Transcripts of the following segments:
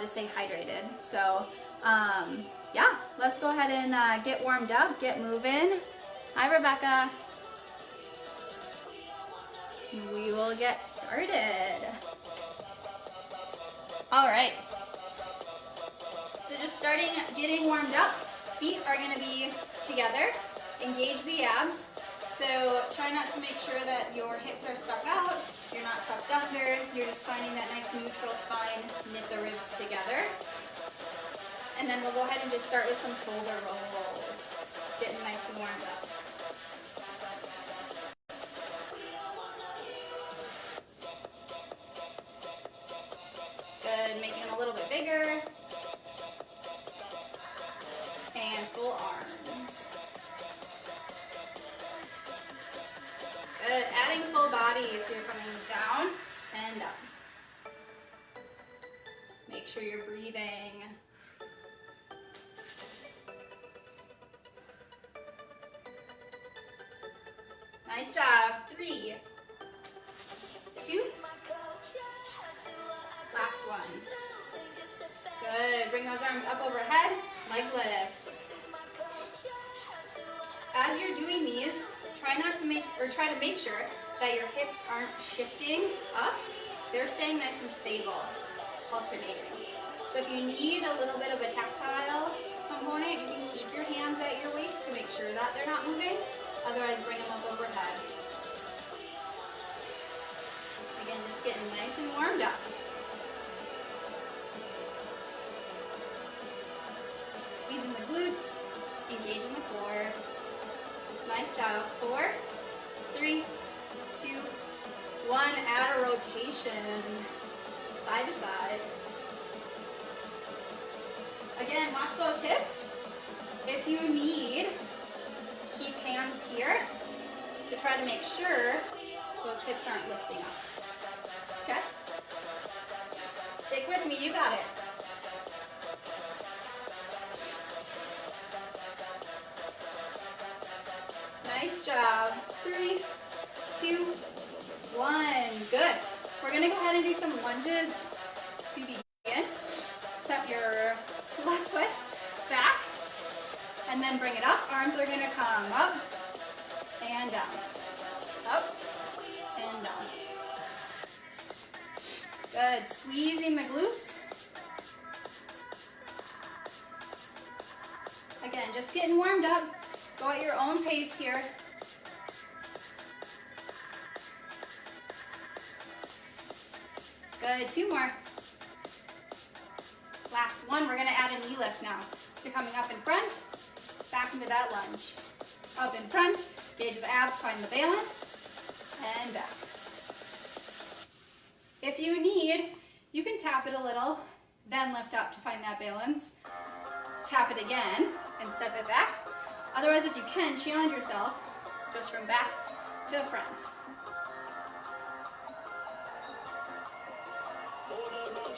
to stay hydrated. So yeah, let's go ahead and get warmed up, get moving. Hi, Rebecca. We will get started. All right. So just starting getting warmed up, feet are going to be together. Engage the abs. So try not to make sure that your hips are stuck out, you're not tucked under, you're just finding that nice neutral spine, knit the ribs together. And then we'll go ahead and just start with some shoulder rolls, getting nice and warmed up. Good, making them a little bit bigger. And full arms. Good, adding full body, so you're coming down and up. Make sure you're breathing. Nice job. 3, 2, last one. Good, bring those arms up overhead, leg lifts. As you're doing these, try to make sure that your hips aren't shifting up. They're staying nice and stable, alternating. So if you need a little bit of a tactile component, you can keep your hands at your waist to make sure that they're not moving. Otherwise, bring them up overhead. Again, just getting nice and warmed up. Squeezing the glutes, engaging the core. Nice job. 4, 3, 2, 1. Add a rotation, side to side. Again, watch those hips. If you need, keep hands here to try to make sure those hips aren't lifting up. Okay? Stick with me, you got it. Nice job. 3, 2, 1. Good. We're going to go ahead and do some lunges to begin. Set your left foot back and then bring it up. Arms are going to come up and down. Up and down. Good. Squeezing the glutes. Again, just getting warmed up. Go at your own pace here. Good, 2 more. Last one, we're gonna add a knee lift now. So you're coming up in front, back into that lunge. Up in front, engage the abs, find the balance, and back. If you need, you can tap it a little, then lift up to find that balance. Tap it again, and step it back. Otherwise, if you can, challenge yourself just from back to front.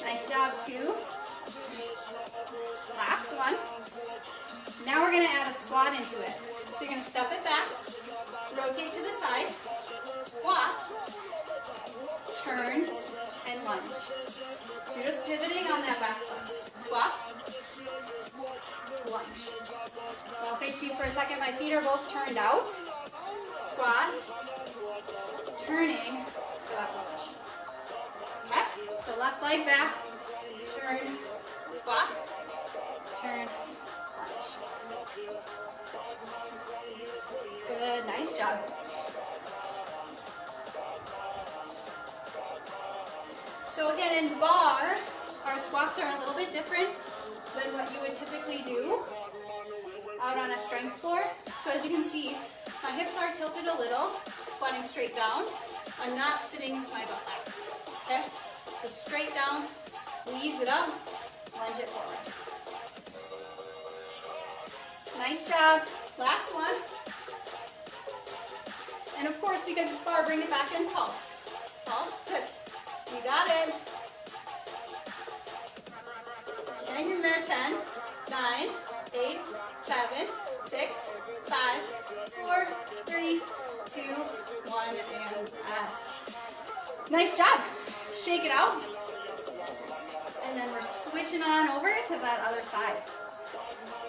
Nice job, 2. Last one. Now we're going to add a squat into it. So you're going to step it back, rotate to the side, squat, turn, and lunge. So you're just pivoting on that back foot. Squat, lunge. So I'll face you for a second. My feet are both turned out. Squat, turning for that lunge. Okay, so left leg back, turn, squat, turn, lunge. Good, nice job. So again, in bar, our squats are a little bit different than what you would typically do out on a strength floor. So as you can see, my hips are tilted a little, squatting straight down. I'm not sitting with my butt back. Okay? So straight down, squeeze it up, lunge it forward. Nice job. Last one. And of course, because it's bar, bring it back in pulse. Pulse, good. You got it. Hang in there, 10, 9, 8, 7, 6, 5, 4, 3, 2, 1, and rest. Nice job. Shake it out. And then we're switching switching on over to that other side.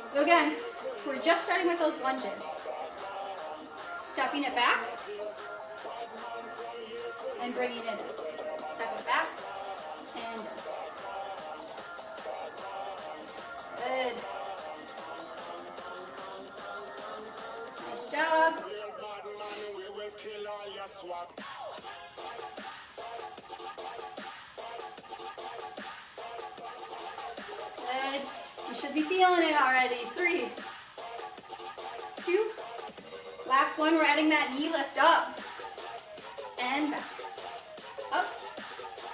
So again, we're just starting with those lunges. Stepping it back and bringing it in. Step it back and in. Good. Nice job. Good. You should be feeling it already. 3, 2. Last one, we're adding that knee lift up. And back. Up.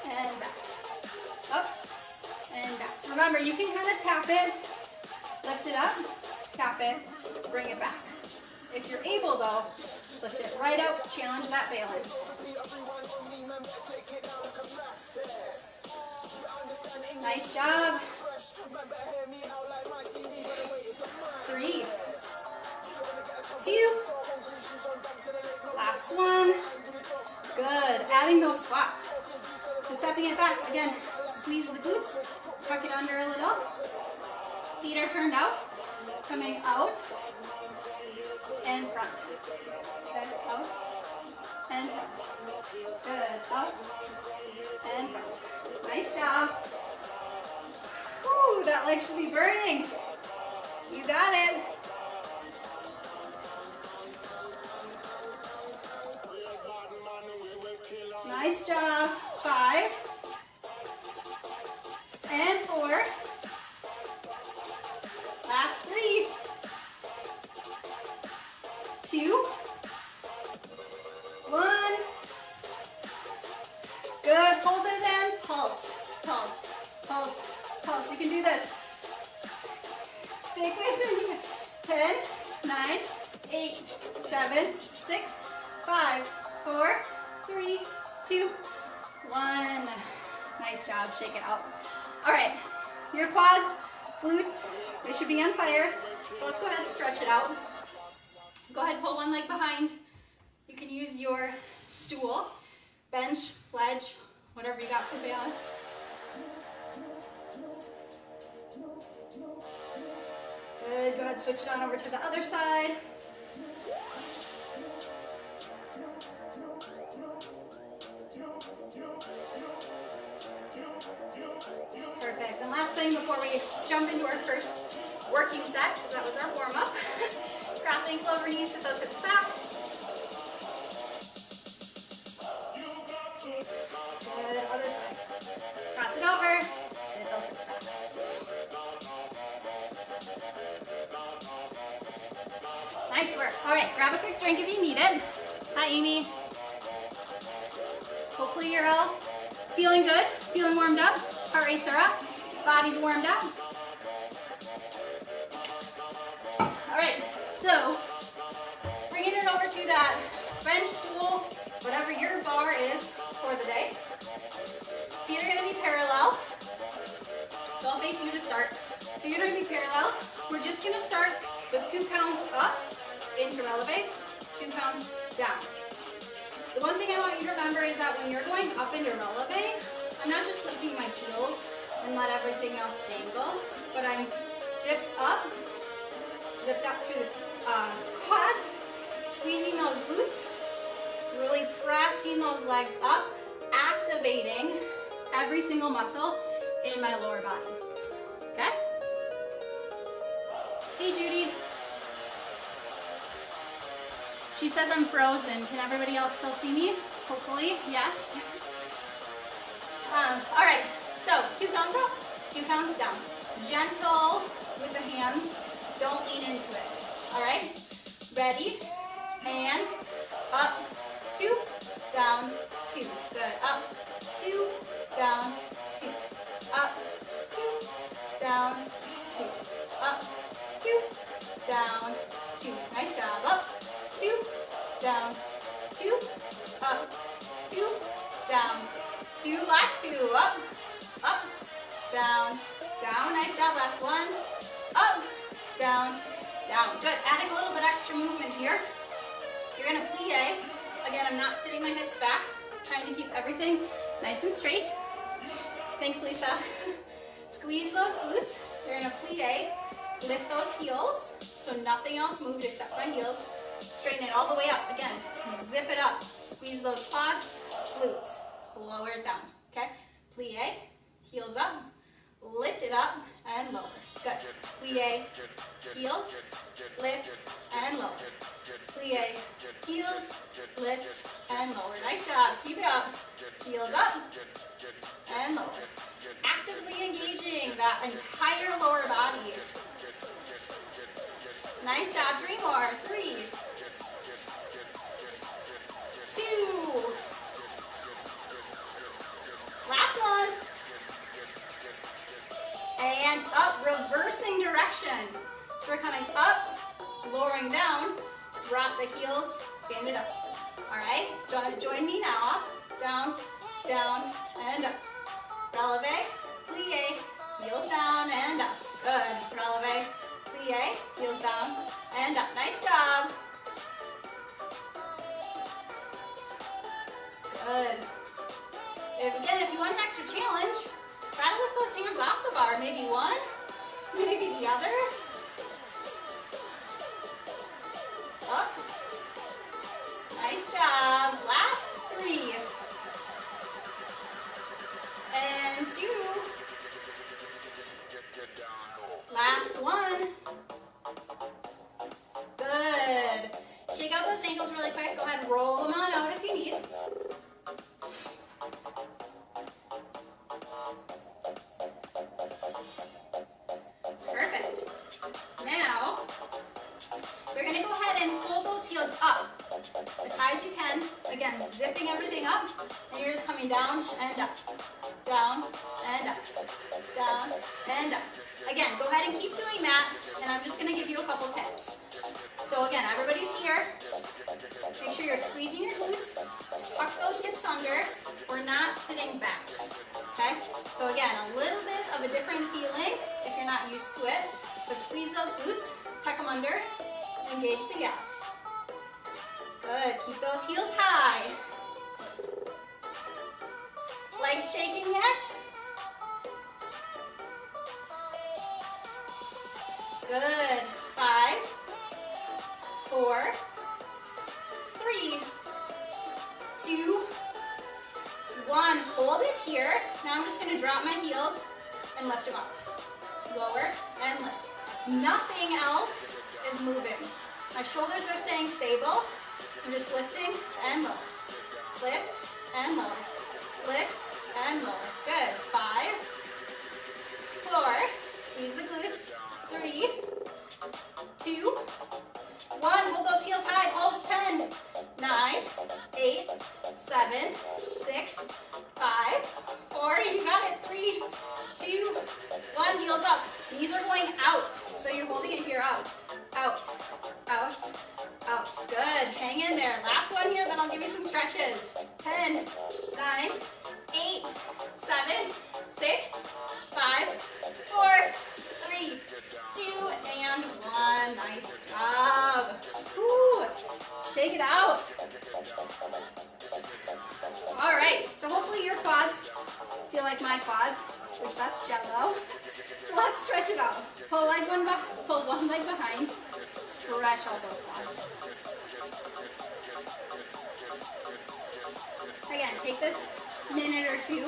And back. Up. And back. Remember, you can kind of tap it, lift it up, tap it, bring it back. If you're able though, lift it right up, challenge that balance. Nice job. 3, 2, last one. Good, adding those squats. So stepping it back, again, squeeze the glutes, tuck it under a little. Feet are turned out, coming out and front. Good, out and front. Good, out and front. Nice job. Whew, that leg should be burning. You got it. Nice job. 5 and 4. Last 3, 2, 1. Good. Hold it in. Pulse, pulse, pulse, pulse. You can do this. Stay with me. 10, 9, 8, 7, 6, 5, 4, 3, 2, 1. Nice job. Shake it out. All right. Your quads, glutes, they should be on fire. So let's go ahead and stretch it out. Go ahead and pull one leg behind. You can use your stool, bench, ledge, whatever you got for balance. Good. Go ahead and switch it on over to the other side. Perfect. And last thing before we jump into our first working set, because that was our warm-up. Cross ankle over knees, sit those hips back. Good. Other side. Cross it over, sit those hips back. Nice work. All right, grab a quick drink if you need it. Hi, Amy. Hopefully you're all feeling good, feeling warmed up. Heart rates are up, body's warmed up. All right, so bringing it over to that bench, stool, whatever your bar is for the day. Feet are gonna be parallel. So I'll face you to start. Feet are gonna be parallel. We're just gonna start with 2 counts up into releve, 2 counts down. The one thing I want you to remember is that when you're going up into releve, I'm not just lifting my heels and let everything else dangle, but I'm zipped up through the quads, squeezing those glutes, really pressing those legs up, activating every single muscle in my lower body. Okay? Hey, Judy. She says I'm frozen. Can everybody else still see me? Hopefully, yes. All right, so 2 counts up, 2 counts down. Gentle with the hands, don't lean into it. All right, ready, and up, 2, down, 2. Good, up, 2, down, 2. Up, 2, down, 2. Up, 2, down, 2. Nice job. Up, 2, down, 2. Up, 2, down, 2. Last 2. Up, up, down, down. Nice job. Last one. Up, down, down. Good. Adding a little bit extra movement here. You're going to plie. Again, I'm not sitting my hips back. I'm trying to keep everything nice and straight. Thanks, Lisa. Squeeze those glutes. You're gonna plie. Lift those heels. So nothing else moved except my heels. Straighten it all the way up. Again, zip it up. Squeeze those quads, glutes. Lower it down, okay? Plie, heels up, lift it up, and lower. Good. Plie, heels, lift, and lower. Plie, heels, lift, and lower. Nice job. Keep it up. Heels up, and lower. Actively engaging that entire lower body. Nice job. 3 more. 3, 2. Last one. And up, reversing direction. So we're coming up, lowering down, drop the heels, stand it up. All right, join me now. Up, down, down, and up. Releve, plie, heels down and up. Good. Releve, plie, heels down and up. Nice job. Good. If you want an extra challenge, try to lift those hands off the bar. Maybe one, maybe the other. Up. Nice job. Last 3. And 2. Last 1. Good. Shake out those ankles really quick. Go ahead, roll them on out if you need. Perfect. Now, we're going to go ahead and pull those heels up as high as you can. Again, zipping everything up, and you're just coming down and up, down and up, down and up. Again, go ahead and keep doing that, and I'm just going to give you a couple tips. So again, everybody's here. Make sure you're squeezing your glutes, tuck those hips under. We're not sitting back, okay? So again, a little bit of a different feeling if you're not used to it, but squeeze those glutes, tuck them under, engage the abs. Good, keep those heels high. Legs shaking yet? Good, 5, 4, 3, 2, 1. Hold it here. Now I'm just going to drop my heels and lift them up. Lower and lift. Nothing else is moving. My shoulders are staying stable. I'm just lifting and lower. Lift and lower. Lift and lower. Good. 5, 4. Squeeze the glutes. 3, 2, 1. Hold those heels high. Pulse. 10, 9, 8, 7, 6, 5, 4. You got it. 3, 2, 1. Heels up. Knees are going out. So you're holding it here. Out. Out. Out. Out. Good. Hang in there. Last one here, then I'll give you some stretches. 10, 9, 8, 7, 6, 5, 4, 3, 2, and 1. Nice job. Woo. Shake it out. All right. So hopefully your quads feel like my quads, which that's jello. So let's stretch it out. Pull one leg behind. Stretch out those quads. Again, take this minute or two.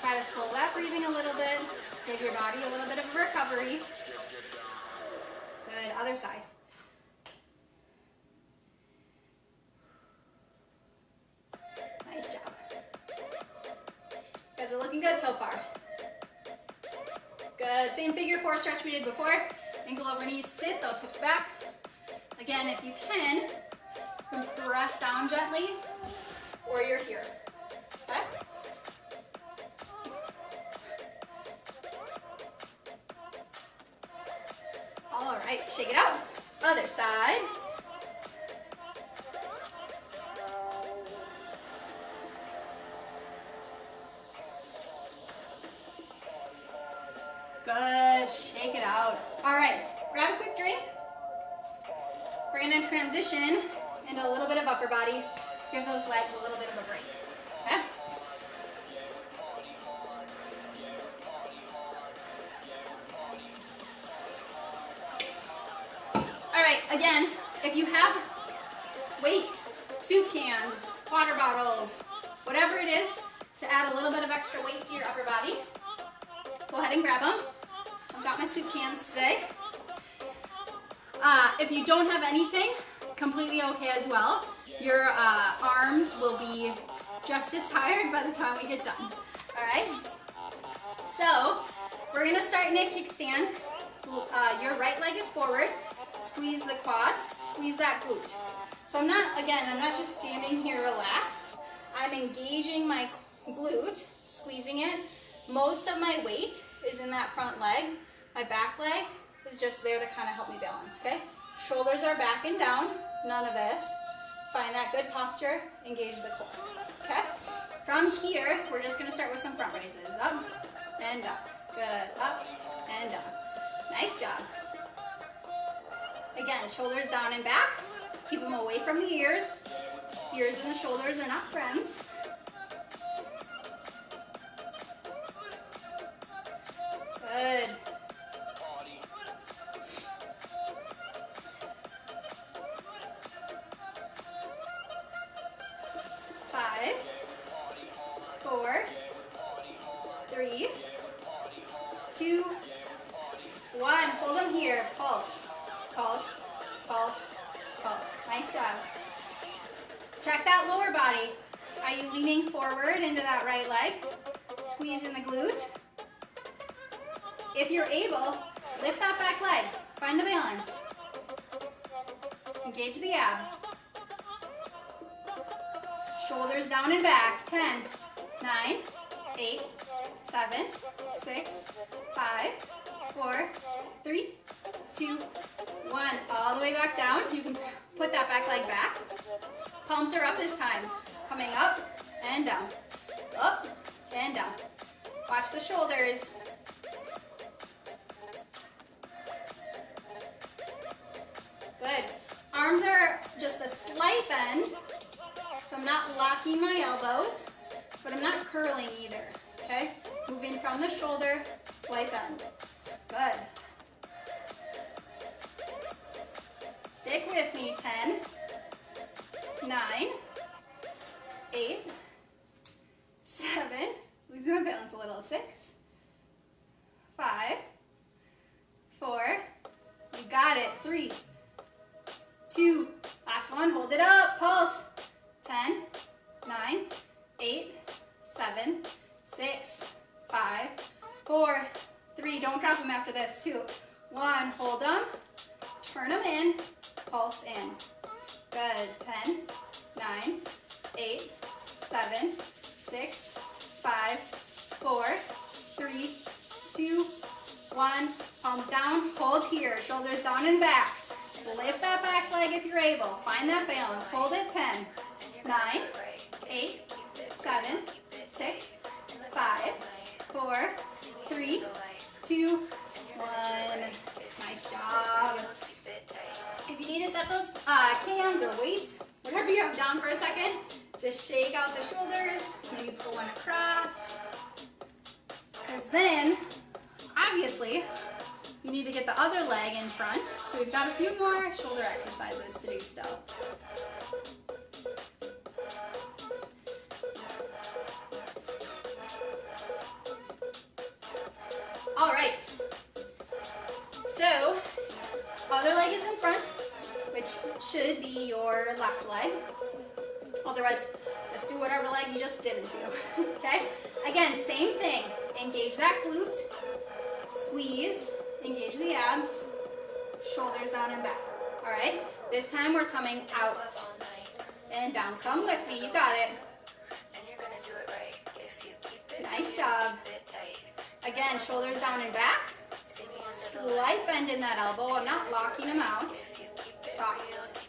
Try to slow that breathing a little bit. Give your body a little bit of a recovery. Good. Other side. Nice job. You guys are looking good so far. Good. Same figure 4 stretch we did before. Ankle over knees. Sit those hips back. Again, if you can, press down gently, or you're here. Okay? All right, shake it out. Other side. Good, shake it out. All right, grab a quick drink. We're gonna transition into a little bit of upper body. Give those legs a little bit of a break, okay? right, again, if you have weights, soup cans, water bottles, whatever it is, to add a little bit of extra weight to your upper body, go ahead and grab them. I've got my soup cans today. If you don't have anything, completely okay as well. Your arms will be just as tired by the time we get done. All right? So, we're gonna start in a kickstand. Your right leg is forward. Squeeze the quad, squeeze that glute. So I'm not just standing here relaxed. I'm engaging my glute, squeezing it. Most of my weight is in that front leg. My back leg is just there to kind of help me balance, okay? Shoulders are back and down, none of this. Find that good posture, engage the core, okay? From here, we're just gonna start with some front raises. Up and down, good, up and down. Nice job. Again, shoulders down and back. Keep them away from the ears. Ears and the shoulders are not friends. Good. Five, 4, 3, 2, 1. Hold them here. Pulse. Pulse, pulse, pulse. Nice job. Check that lower body. Are you leaning forward into that right leg? Squeeze in the glute. If you're able, lift that back leg. Find the balance. Engage the abs. Shoulders down and back. 10, 9, 8, 7, 6, 5, 4, 3, 2, 1. All the way back down. You can put that back leg back. Palms are up this time. Coming up and down. Up and down. Watch the shoulders. Good. Arms are just a slight bend. So I'm not locking my elbows, but I'm not curling either. Okay? Moving from the shoulder, slight bend. Good. Stick with me. 10, 9, 8, 7, losing my balance a little. 6, 5, 4, you got it. 3, 2, last one, hold it up, pulse. 10, 9, 8, 7, 6, 5, 4, 3, don't drop them after this. 2, 1, hold them, turn them in, pulse in. Good. 10, 9, 8, 7, 6, 5, 4, 3, 2, 1. Palms down, hold here, shoulders down and back. Lift that back leg if you're able. Find that balance. Hold it. 10, 9, 8, 7, 6, 5, 4, 3, 2, 1. Nice job. If you need to set those cans or weights, whatever you have down for a second, just shake out the shoulders, maybe pull one across. Because then, obviously, you need to get the other leg in front. So we've got a few more shoulder exercises to do still. All right. So, other leg is in front, which should be your left leg. Otherwise, just do whatever leg you just didn't do, okay? Again, same thing. Engage that glute, squeeze, engage the abs, shoulders down and back, all right? This time we're coming out and down. Come with me, you got it. Nice job. Again, shoulders down and back. Slight bend in that elbow. I'm not locking them out. Soft.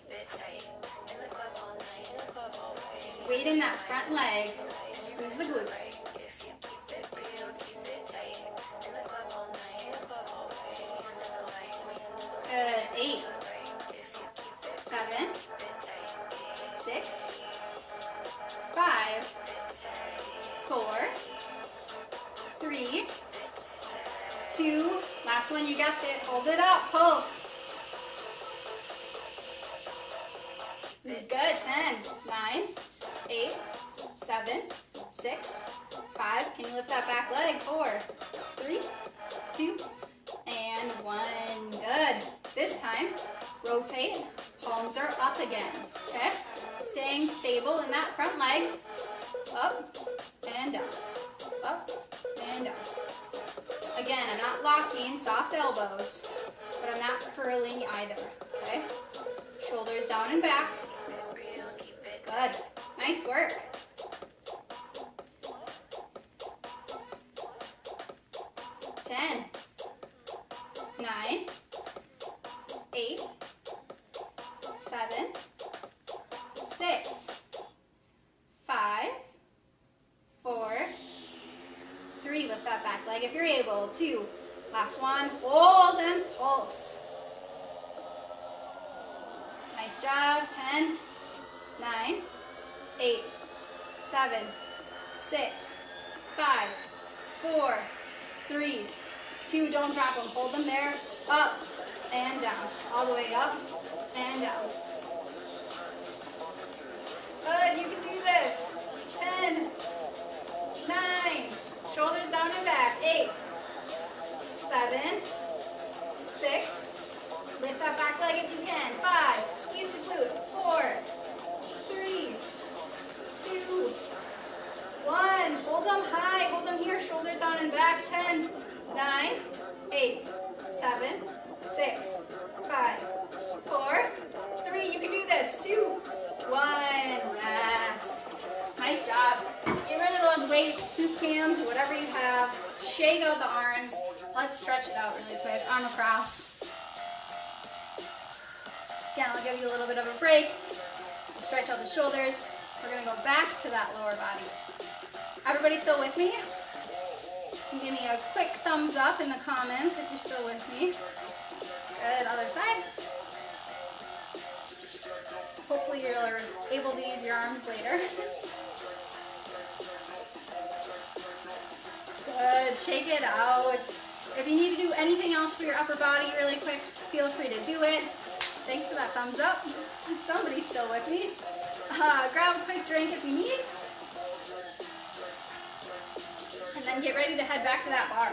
Weight in that front leg. Squeeze the glute. Good. 8, 7, 6, 5, 4, 3, 2, last one, you guessed it, hold it up, pulse. Good. 10, 9, 8, 7, 6, 5. Can you lift that back leg? 4, 3, 2, and 1. Good. This time, rotate. Palms are up again. Okay? Staying stable in that front leg. Up and down. Up and down. Again, I'm not locking, soft elbows, but I'm not curling either. Okay? Shoulders down and back. Good. Nice work. Ten, 9, 8, 7, 6, 5, 4, 3. Lift that back leg if you're able. 2. Last one. Hold and pulse. Nice job. 10, 9, 8, 7, 6, 5, 4, 3, 2. Don't drop them. Hold them there. Up and down. All the way up and down. Good. You can do this. 10, 9. Shoulders down and back. 8, 7, 6. Lift that back leg if you can. 5. Squeeze the glute. 4, 3, 2, 1. Hold them high. Hold them here. Shoulders down and back. 10, 9, 8, 7, 6, 5, 4, 3. You can do this. 2, 1. Rest. Nice job. Get rid of those weights, soup cans, whatever you have. Shake out the arms. Let's stretch it out really quick. Arm across. Again, I'll give you a little bit of a break. Stretch out the shoulders. We're going to go back to that lower body. Everybody still with me? Give me a quick thumbs up in the comments if you're still with me. Good. Other side. Hopefully you're able to use your arms later. Good. Shake it out. If you need to do anything else for your upper body really quick, feel free to do it. Thanks for that thumbs up. Somebody's still with me. Grab a quick drink if you need. And then get ready to head back to that bar.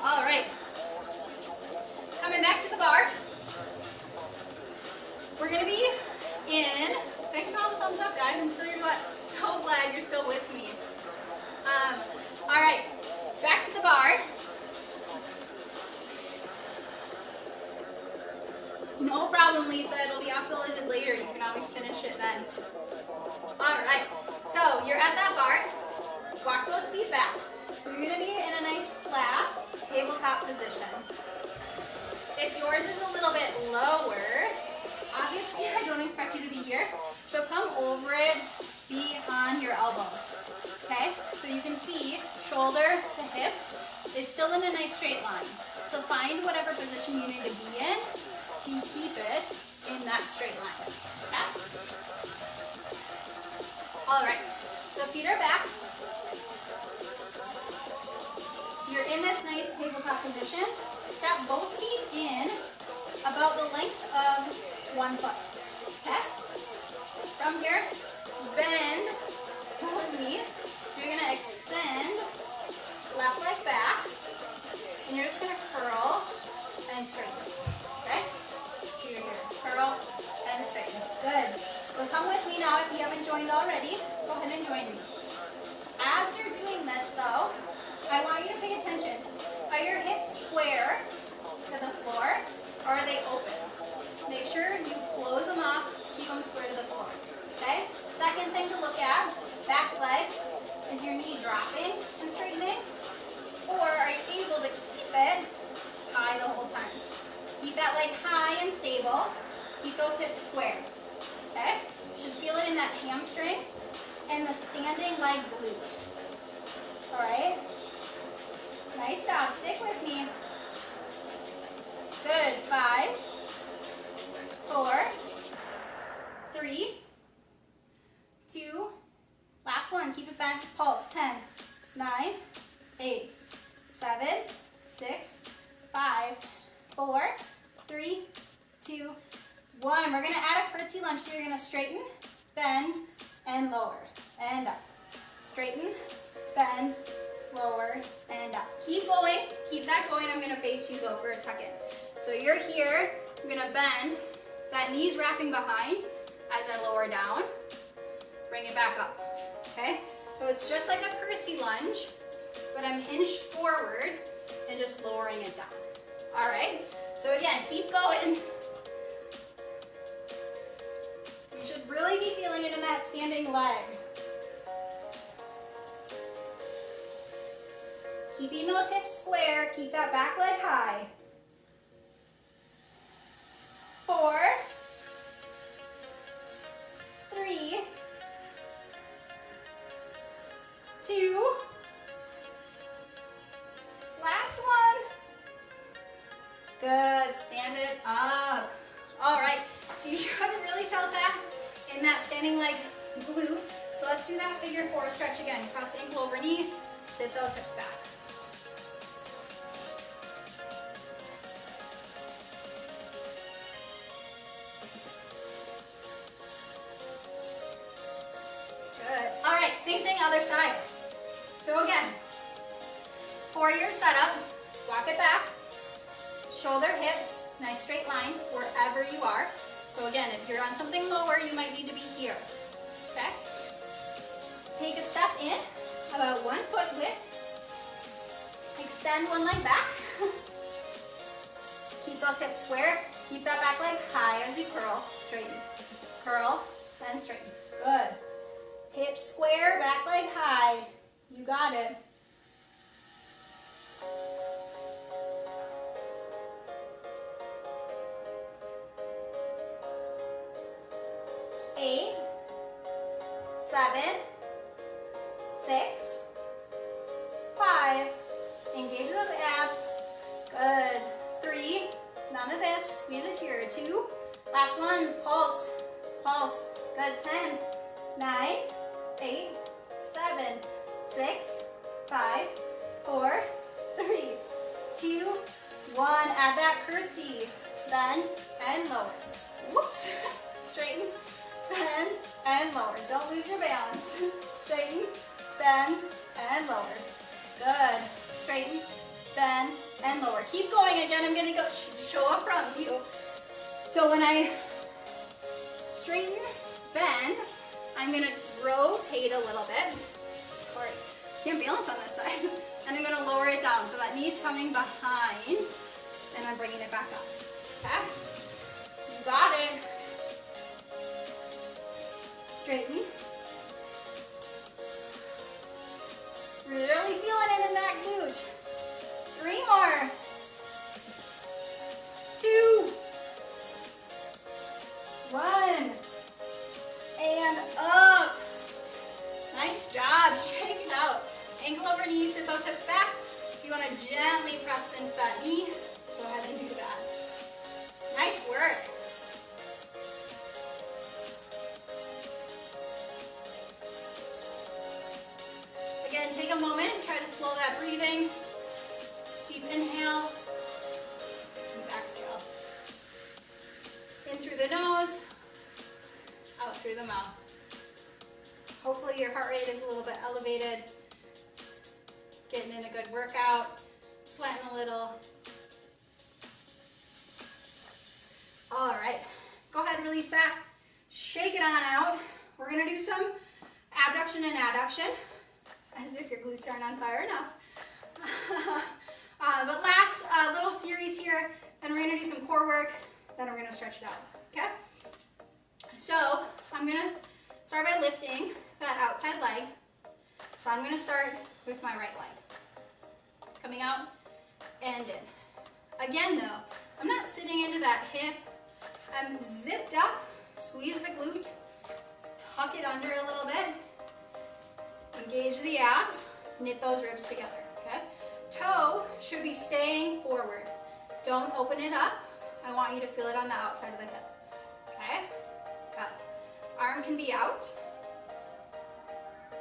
All right. Coming back to the bar. We're going to be in, thanks for all the thumbs up, guys. I'm so glad you're still with me. All right. Back to the bar. No problem, Lisa. It'll be uploaded later. You can always finish it then. All right. So you're at that bar. Walk those feet back. You're going to be in a nice flat tabletop position. If yours is a little bit lower, obviously I don't expect you to be here. So come over it, be on your elbows. Okay? So you can see shoulder to hip is still in a nice straight line. So find whatever position you need to be in to keep it in that straight line. Okay? All right. So feet are back. You're in this nice tabletop position. Step both feet in about the length of 1 foot. Okay? From here, bend both knees. You're going to extend left leg back, and you're just going to curl and straighten. Okay? So you're here. Curl and straighten. Good. So come with me now if you haven't joined already. Go ahead and join me. As you're doing this, though, I want you to pay attention. Are your hips square to the floor, or are they open? Make sure you close them up, keep them square to the floor. Okay? Second thing to look at, back leg, is your knee dropping and straightening? Or are you able to keep it high the whole time? Keep that leg high and stable. Keep those hips square. Okay? You should feel it in that hamstring and the standing leg glute. Alright? Nice job. Stick with me. Good. 5, 4, 3, 2, last one. Keep it bent. Pulse. 10, 9, 8, 7, 6, 5, 4, 3, 2, 1. We're gonna add a curtsy lunge, so you're gonna straighten, bend, and lower, and up. Straighten, bend, lower, and up. Keep going, keep that going. I'm gonna face you go for a second. So you're here, I'm gonna bend, that knee's wrapping behind as I lower down. Bring it back up, okay? So it's just like a curtsy lunge, but I'm hinged forward and just lowering it down. All right, so again, keep going. You should really be feeling it in that standing leg. Keeping those hips square, keep that back leg high. 4, 3, 2, last one. Good, stand it up. All right, so you should have really felt that in that standing leg glute. So let's do that figure 4 stretch again. Cross ankle over knee, sit those hips back. Good. All right, same thing, other side. So again, for your setup, walk it back, shoulder, hip, nice straight line wherever you are. So again, if you're on something lower, you might need to be here, okay? Take a step in, about 1 foot width. Extend one leg back. Keep those hips square. Keep that back leg high as you curl, straighten. Curl, then straighten. Good. Hips square, back leg high. You got it. Eight, 7, 6, 5. Engage those abs. Good. 3. None of this. Squeeze it here. 2. Last one. Pulse. Pulse. Good. 10, 9, 8, 7, 6, 5, 4, 3, 2, 1. Add that curtsy. Bend and lower. Whoops. Straighten. Bend and lower. Don't lose your balance. Straighten, bend, and lower. Good. Straighten, bend, and lower. Keep going. Again, I'm going to go show a front view. So when I straighten, bend, I'm going to rotate a little bit. Sorry, can't balance on this side. And I'm going to lower it down. So that knee's coming behind, and I'm bringing it back up. Okay? You got it. Straighten. Really feeling it in that glute. 3 more. 2, 1. And up. Nice job. Shake it out. Ankle over knee, sit those hips back. If you want to gently press into that knee, go ahead and do that. Nice work. Again, take a moment, try to slow that breathing. Deep inhale, deep exhale. In through the nose, out through the mouth. Hopefully your heart rate is a little bit elevated. Getting in a good workout, sweating a little. All right, go ahead, release that. Shake it on out. We're gonna do some abduction and adduction. As if your glutes aren't on fire enough. But last little series here, then we're gonna do some core work, then we're gonna stretch it out, okay? So I'm gonna start by lifting that outside leg. So I'm gonna start with my right leg. Coming out and in. Again though, I'm not sitting into that hip. I'm zipped up, squeeze the glute, tuck it under a little bit. Engage the abs, knit those ribs together, okay? Toe should be staying forward. Don't open it up. I want you to feel it on the outside of the hip, okay? Got it. Arm can be out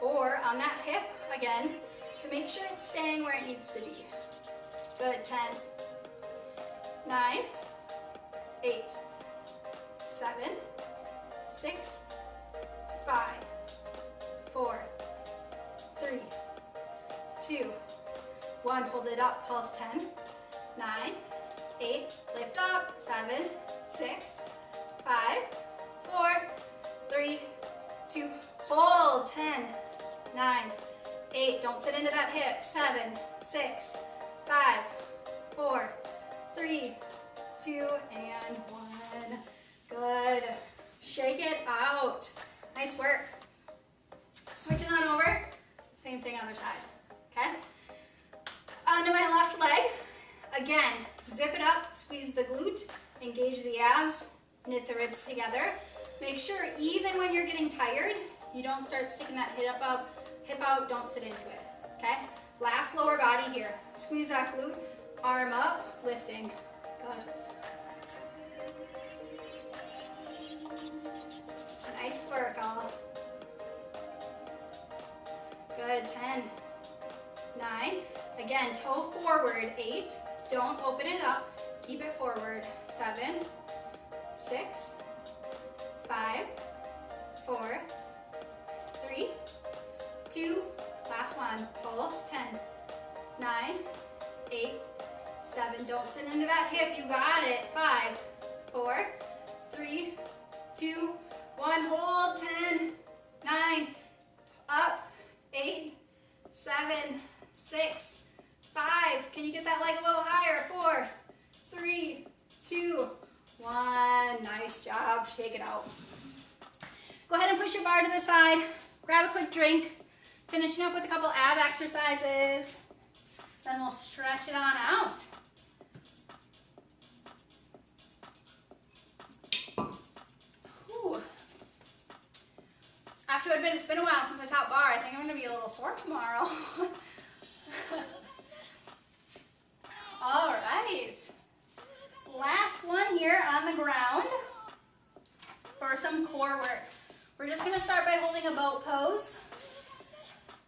or on that hip, again, to make sure it's staying where it needs to be. Good, 10, 9, 8, 7, 6, 5, 4, 3, 2, 1. Hold it up. Pulse 10, 9, 8. Lift up. 7, 6, 5, 4, 3, 2. Hold. 10, 9, 8. Don't sit into that hip. 7, 6, 5, 4, 3, 2, and 1. Good. Shake it out. Nice work. Switching on over. Same thing other side. Okay? Onto my left leg. Again, zip it up, squeeze the glute, engage the abs, knit the ribs together. Make sure even when you're getting tired, you don't start sticking that hip out, don't sit into it. Okay? Last lower body here. Squeeze that glute, arm up, lifting. Good. Nice work, all. Good. 10, 9. Again, toe forward. 8. Don't open it up. Keep it forward. 7, 6, 5, 4, 3, 2. Last one. Pulse. 10, 9, 8, 7. Don't sit into that hip. You got it. 5, 4, 3, 2, 1. Hold. 10, 9. Up. 8, 7, 6, 5. Can you get that leg a little higher? 4, 3, 2, 1. Nice job. Shake it out. Go ahead and push your bar to the side. Grab a quick drink. Finishing up with a couple ab exercises. Then we'll stretch it on out. Whew. Have to admit, it's been a while since I taught bar. I think I'm going to be a little sore tomorrow. All right. Last one here on the ground for some core work. We're just going to start by holding a boat pose.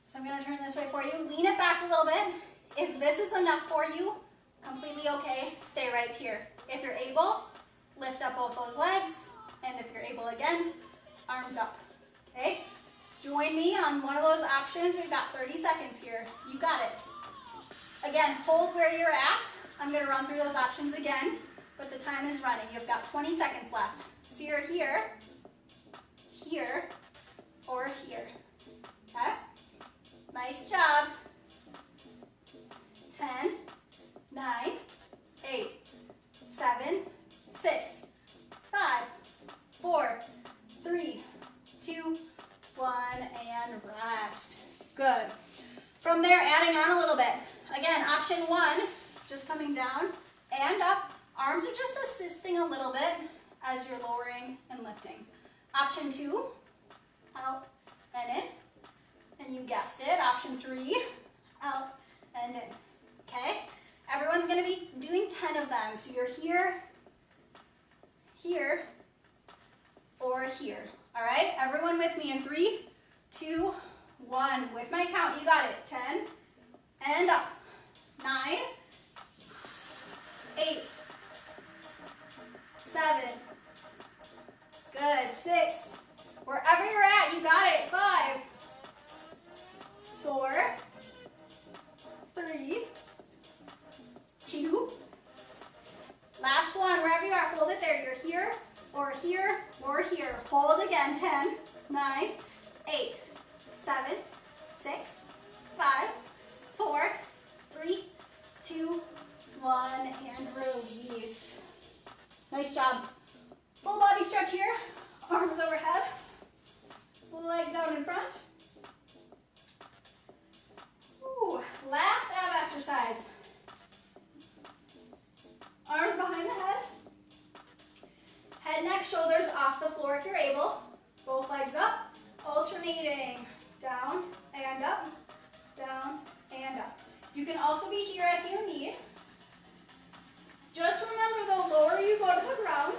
So I'm going to turn this way for you. Lean it back a little bit. If this is enough for you, completely okay. Stay right here. If you're able, lift up both those legs. And if you're able again, arms up. Okay? Join me on one of those options. We've got 30 seconds here. You got it. Again, hold where you're at. I'm going to run through those options again, but the time is running. You've got 20 seconds left. So you're here, here, or here. Okay? Nice job. 10, 9, 8, 7, 6, 5, 4, 3, 2, 1, and rest. Good. From there, adding on a little bit. Again, option 1, just coming down and up. Arms are just assisting a little bit as you're lowering and lifting. Option 2, out and in. And you guessed it, option 3, out and in. Okay? Everyone's going to be doing 10 of them. So you're here, here, or here. All right? Everyone with me in 3, 2, 1. With my count, you got it. 10 and up. 9, 8, 7. Good. 6. Wherever you're at, you got it. 5, 4, 3, 2. Last one. Wherever you are, hold it there. You're here, or here, or here. Hold again. 10, 9, 8, 7, 6, 5, 4, 3, 2, 1, and release. Nice job. Full body stretch here. Arms overhead. Leg down in front. Ooh, last ab exercise. Arms behind the head. Head, neck, shoulders off the floor if you're able. Both legs up. Alternating. Down and up. Down and up. You can also be here if you need. Just remember, the lower you go to the ground,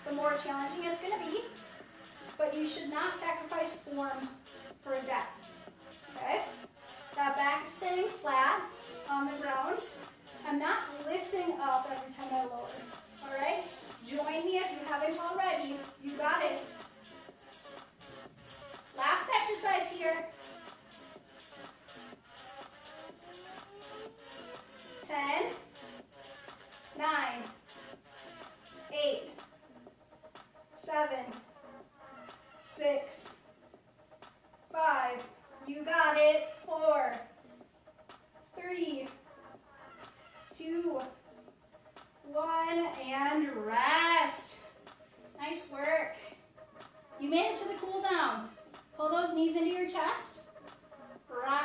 the more challenging it's going to be. But you should not sacrifice form for depth. Okay? That back is staying flat on the ground. I'm not lifting up every time I lower.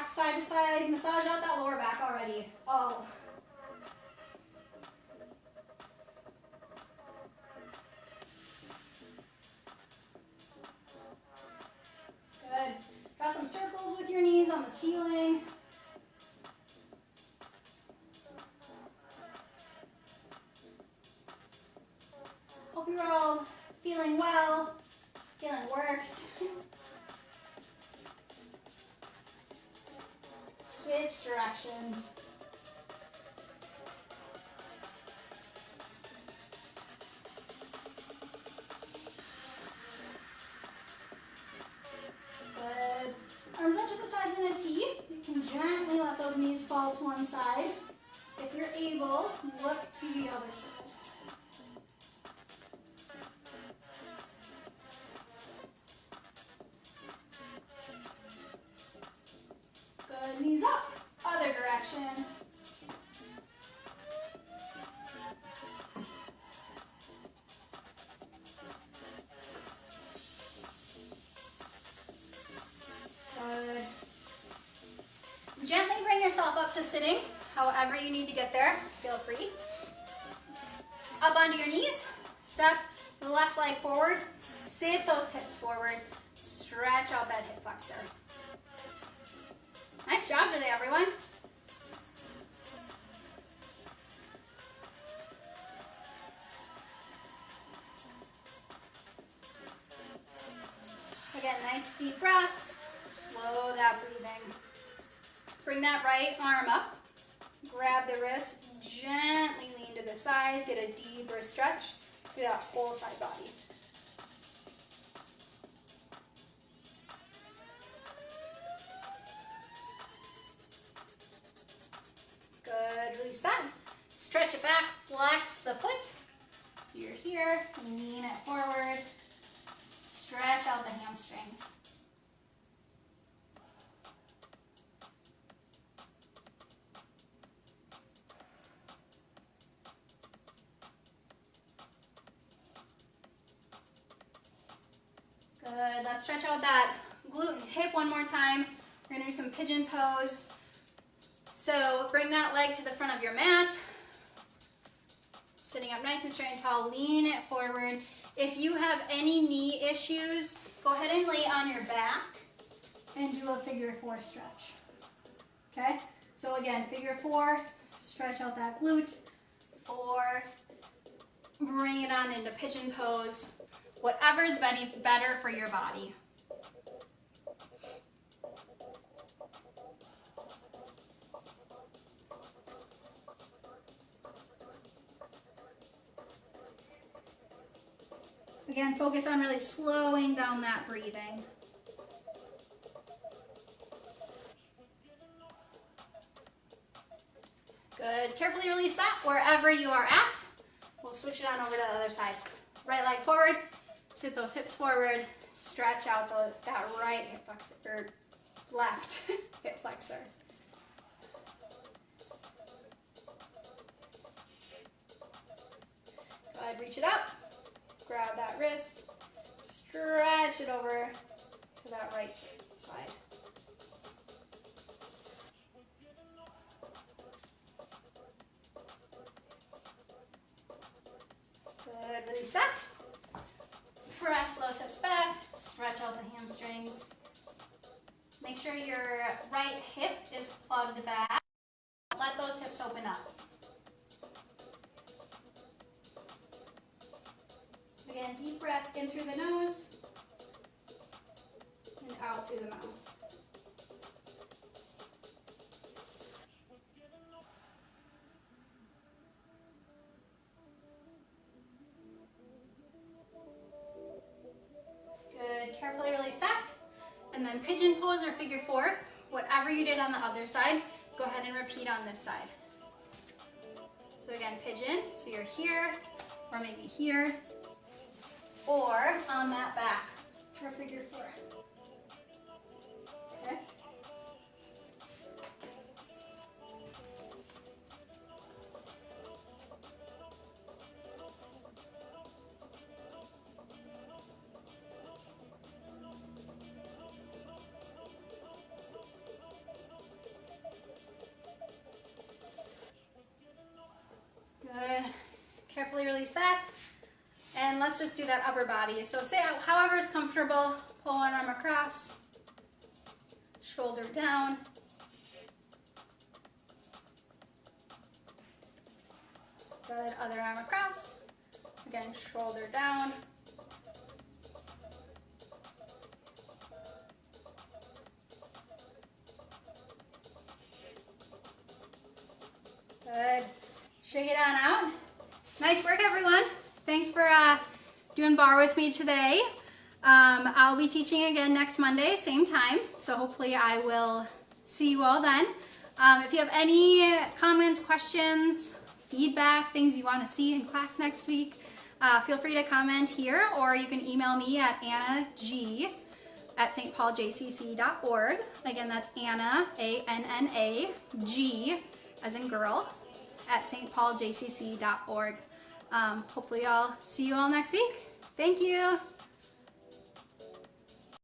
back, side to side. Massage out that lower back already. Oh. Good. Draw some circles with your knees on the ceiling. Hope you're all feeling well, feeling worked. Switch directions. Good. Arms up to the sides in a T. You can gently let those knees fall to one side. If you're able, look to the other side. Good. Knees up. Other direction. Good. Gently bring yourself up to sitting. However you need to get there, feel free. Up onto your knees. Step the left leg forward. Sit those hips forward. Stretch out that hip flexor. Nice job today, everyone. Again, nice deep breaths. Slow that breathing. Bring that right arm up. Grab the wrist. Gently lean to the side. Get a deeper stretch through that whole side body. Good, release that. Stretch it back, flex the foot. You're here, lean it forward. Stretch out the hamstrings. Good, let's stretch out that glute and hip one more time. We're gonna do some pigeon pose. So bring that leg to the front of your mat. Sitting up nice and straight and tall, lean it forward. If you have any knee issues, go ahead and lay on your back and do a figure four stretch. Okay, so again, figure four, stretch out that glute, four, bring it on into pigeon pose. Whatever's better for your body. Again, focus on really slowing down that breathing. Good. Carefully release that wherever you are at. We'll switch it on over to the other side. Right leg forward. Sit those hips forward. Stretch out that right hip flexor, or left hip flexor. Go ahead, reach it up. Grab that wrist. Stretch it over to that right side. Good, release that. Press those hips back, stretch out the hamstrings. Make sure your right hip is plugged back. Let those hips open up. Again, deep breath in through the nose and out through the mouth. Good, carefully release that. And then pigeon pose or figure four, whatever you did on the other side, go ahead and repeat on this side. So again, pigeon, so you're here, or maybe here, or on that back for figure four. Okay? release that. And let's just do that upper body. So say however is comfortable, pull one arm across, shoulder down. Good, other arm across. Again, shoulder down. Good. Shake it on out. Nice work, everyone. Thanks for doing barre with me today. I'll be teaching again next Monday, same time. So hopefully I will see you all then. If you have any comments, questions, feedback, things you want to see in class next week, feel free to comment here, or you can email me at annag@stpauljcc.org. Again, that's Anna, A-N-N-A-G, as in girl, at stpauljcc.org. Hopefully I'll see you all next week. Thank you.